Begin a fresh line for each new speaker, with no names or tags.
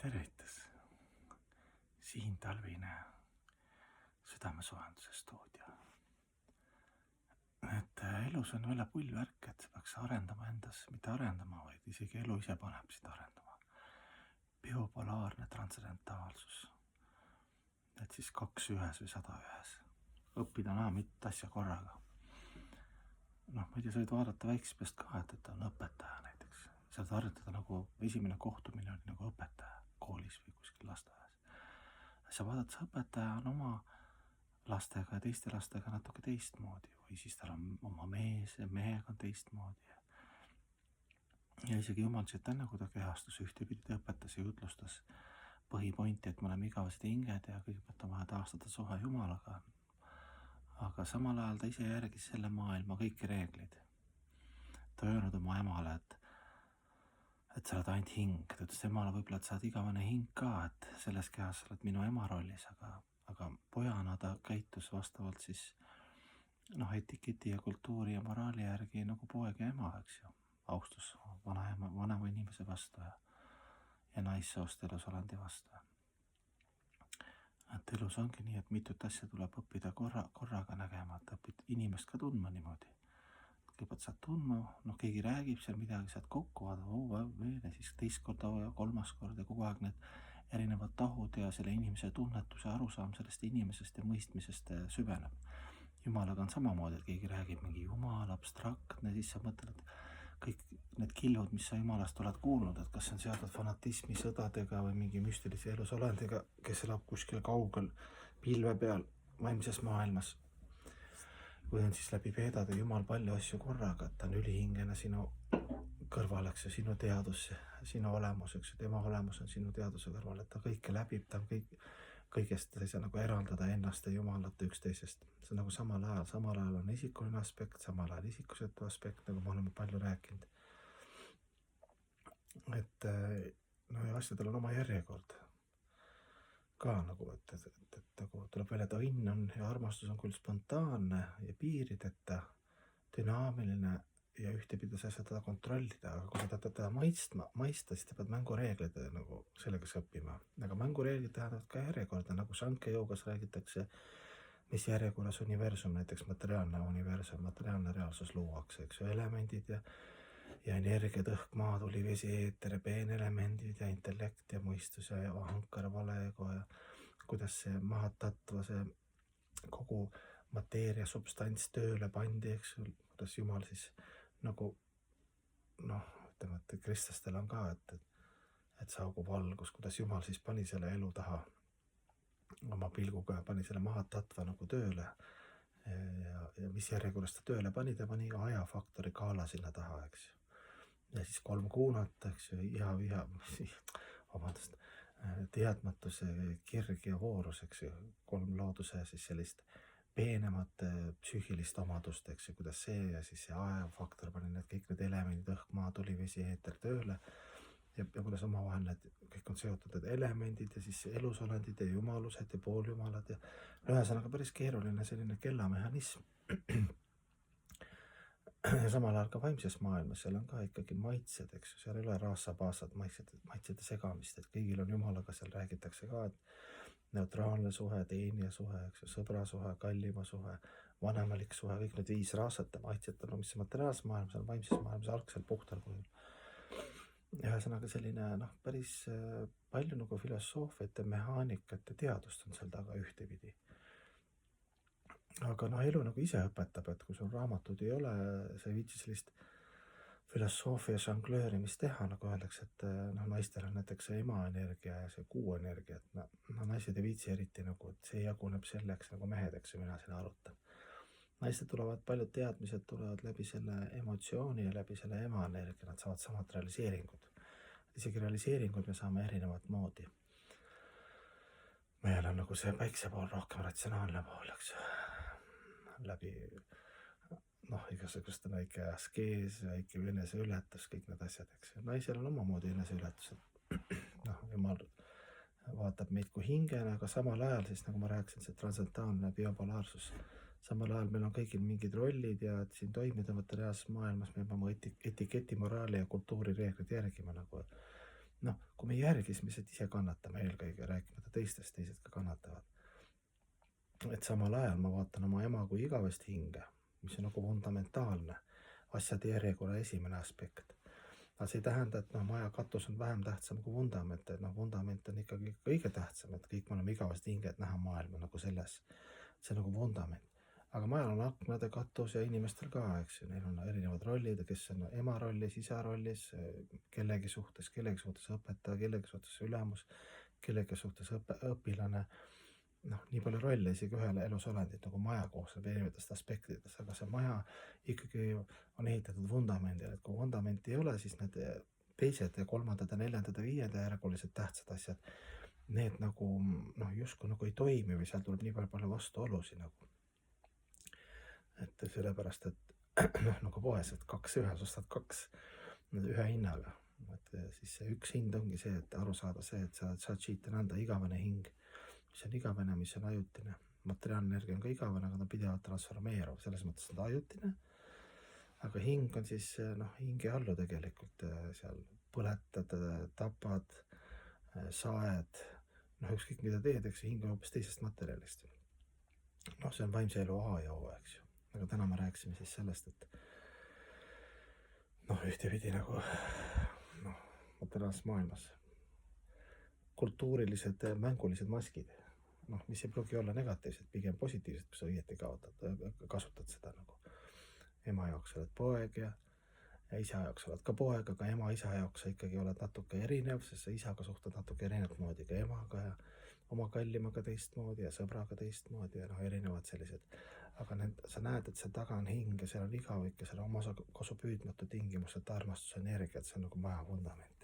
tervitus, siin talvine südamesoojenduse stuudio. Et elus on jälle pull värk, et peaks arendama endas, mitte arendama, vaid isegi elu ise paneb sind arendama. Biopolaarne transcendentaalsus. Et siis 2 ühes või 100 ühes. Õppida mitut asja korraga. Ma ei tea, sa võid vaadata väiksest peast ka, et on õpetaja näiteks. Saad harjutada nagu esimene kohtumine oli nagu õpetaja koolis või kuskil lasteaias. Sa vaadad, see õpetaja on oma lastega ja teiste lastega natuke teistmoodi või siis tal on oma mees ja mehega on teistmoodi. Ja isegi Jumal siit enne, kui ta kehastus ühtepidi, ta õpetas ja jutlustas põhipointi, et me oleme igavesed hinged ja kõigepealt on vaja taastada suhe Jumalaga. Aga samal ajal ta ise järgis selle maailma kõiki reeglid. Ta öelnud oma emale, et sa oled ainult hing. Ta ütles emale võib-olla, et sa oled igavene hing ka, et selles kehas sa oled minu ema rollis, aga pojana ta käitus vastavalt siis etiketi ja kultuuri ja moraali järgi nagu poeg ja ema, eks ju. Austus vanema inimese vastu ja naissoost elusolendi vastu. Et elus ongi nii, et mitut asja tuleb õppida korraga nägema, et õpid inimest ka tundma niimoodi. Kõigepealt saad tundma, keegi räägib seal midagi, saad kokku vaadata, siis teist korda ja kolmas kord ja kogu aeg need erinevad tahud ja selle inimese tunnetuse arusaam sellest inimesest ja mõistmisest süveneb. Jumalaga on samamoodi, et keegi räägib mingi Jumal, abstraktne, siis sa mõtled, et kõik need killud, mis sa Jumalast oled kuulnud, et kas see on seotud fanatismi, sõdadega või mingi müstilise elusolendiga, kes elab kuskil kaugel pilve peal vaimses maailmas. Või on siis läbi veedade Jumal palju asju korraga, et ta on ülihingene sinu kõrval, eks ju, sinu teadus, sinu olemus, eks ju, tema olemus on sinu teaduse kõrval, et ta kõike läbib, ta on kõigest ei saa nagu eraldada ennast ja Jumalat üksteisest. See on nagu samal ajal on isikuline aspekt, samal ajal isikusetu aspekt, nagu me oleme palju rääkinud. Et ja asjadel on oma järjekord ka nagu, et nagu tuleb välja, et õnn on ja armastus on küll spontaanne ja piirideta, dünaamiline ja ühtepidi sa ei saa teda kontrollida, aga kui sa tahad teda maista, siis ta pead mängureeglid nagu sellega õppima. Aga mängureeglid tähendavad ka järjekorda, nagu Sankhya-joogas räägitakse, mis järjekorras universum, näiteks materiaalne universum, materiaalne reaalsus luuakse, eks ju, elemendid ja energiat, õhk, maa, tuli, vesi, eeter, peenelemendid ja intellekt ja mõistus ja ahankar, valeego ja kuidas see mahatatva, see kogu mateeria substants tööle pandi, eks ju, kuidas Jumal siis nagu ütleme, et kristlastel on ka, et saugu valgus, kuidas Jumal siis pani selle elu taha oma pilguga, pani selle mahatatva nagu tööle ja mis järjekorras ta tööle pani, ta pani ajafaktori kaala sinna taha, eks ju. Ja siis 3 kuunat, eks ju, teadmatus, kirg ja voorus, eks ju, 3 looduse siis sellist peenemat psüühilist omadust, eks ju, kuidas see ja siis see ajafaktor pani kõik need elemendid, õhk, maa, tuli, vesi, eeter tööle ja kuidas omavahel need kõik on seotud, need elemendid ja siis elusolendid ja jumalused ja pooljumalad ja ühesõnaga päris keeruline selline kellamehhanism. Ja samal ajal ka vaimses maailmas, seal on ka ikkagi maitsed, eks ju, seal ei ole raasa-paasad maitsede segamist, et kõigil on Jumalaga, seal räägitakse ka, et neutraalne suhe, teenija suhe, eks ju, sõbra suhe, kallima suhe, vanemalik suhe, kõik need 5 raasat ja maitset on, mis materiaalses maailmas on, vaimses maailmas algselt puhtal kujul. Ühesõnaga selline päris palju nagu filosoofiat ja mehaanikat ja teadust on seal taga ühtepidi. Aga elu nagu ise õpetab, et kui sul raamatud ei ole, sa ei viitsi sellist filosoofia žonglöörimist teha, nagu öeldakse, et naistel on näiteks see ema-energia ja see kuu-energia, et naised ei viitsi eriti nagu, et see jaguneb selleks nagu mehed, eks ju, mina siin arutan. Naised tulevad, paljud teadmised tulevad läbi selle emotsiooni ja läbi selle ema-energia, nad saavad samad realiseeringud. Isegi realiseeringud me saame erinevat moodi. Meil on nagu see päikse pool rohkem ratsionaalne pool, eks ju. Läbi igasuguste väike askees, väike eneseületus, kõik need asjad, eks ju. Naisel on omamoodi eneseületused. Jumal vaatab meid kui hingena, aga samal ajal siis, nagu ma rääkisin, see transcendentaalne biopolaarsus. Samal ajal meil on kõigil mingid rollid ja et siin toimida materiaalses maailmas me peame etiketi, moraali ja kultuuri reeglid järgima nagu. noh, kui me järgismised ise kannatame eelkõige, rääkimata teistest, teised ka kannatavad. Et samal ajal ma vaatan oma ema kui igavest hinge, mis on nagu fundamentaalne asjade järjekorra esimene aspekt. Aga see ei tähenda, et maja katus on vähem tähtsam kui vundament, et vundament on ikkagi kõige tähtsam, et kõik me oleme igavest hinge, et näha maailma nagu selles, see on nagu vundament. Aga majal on aknade katus ja inimestel ka, eks ju, neil on erinevad rollid, kes on ema rollis, isa rollis, kellegi suhtes õpetaja, kellegi suhtes ülemus, kellegi suhtes õpilane. Nii palju rolle isegi ühele elusolendit nagu maja koosneb erinevatest aspektidest, aga see maja ikkagi on ehitatud vundamendile, et kui vundamenti ei ole, siis need teised ja kolmandad ja neljandad ja viienda järgulised tähtsad asjad, need nagu justkui nagu ei toimi või seal tuleb nii palju vastuolusi nagu. Et sellepärast, et nagu poes, et 2 ühes, ostad 2 ühe hinnaga. Et siis see üks hind ongi see, et aru saada see, et sa saad siit anda igavene hing, mis on igavene, mis on ajutine. Materiaalne energia on ka igavene, aga ta pidevalt transformeerub, selles mõttes on ta ajutine. Aga hing on siis hinge allu tegelikult, seal põletad, tapad, saed, ükskõik mida teed, eks hing on hoopis teisest materjalist. See on vaimse elu A ja O, eks ju. Aga täna me rääkisime siis sellest, et ühtepidi nagu materiaalses maailmas kultuurilised, mängulised maskid, mis ei pruugi olla negatiivsed, pigem positiivsed, kui sa õieti kasutad seda nagu. Ema jaoks oled poeg ja isa jaoks oled ka poeg, aga ema-isa jaoks sa ikkagi oled natuke erinev, sest sa isaga suhtud natuke erinevat moodi ka emaga ja oma kallimaga teistmoodi ja sõbraga teistmoodi ja erinevad sellised. Aga sa näed, et seal taga on hing ja seal on igavik ja seal on omakasupüüdmatu tingimused, armastuse energia, et see on nagu maja vundament.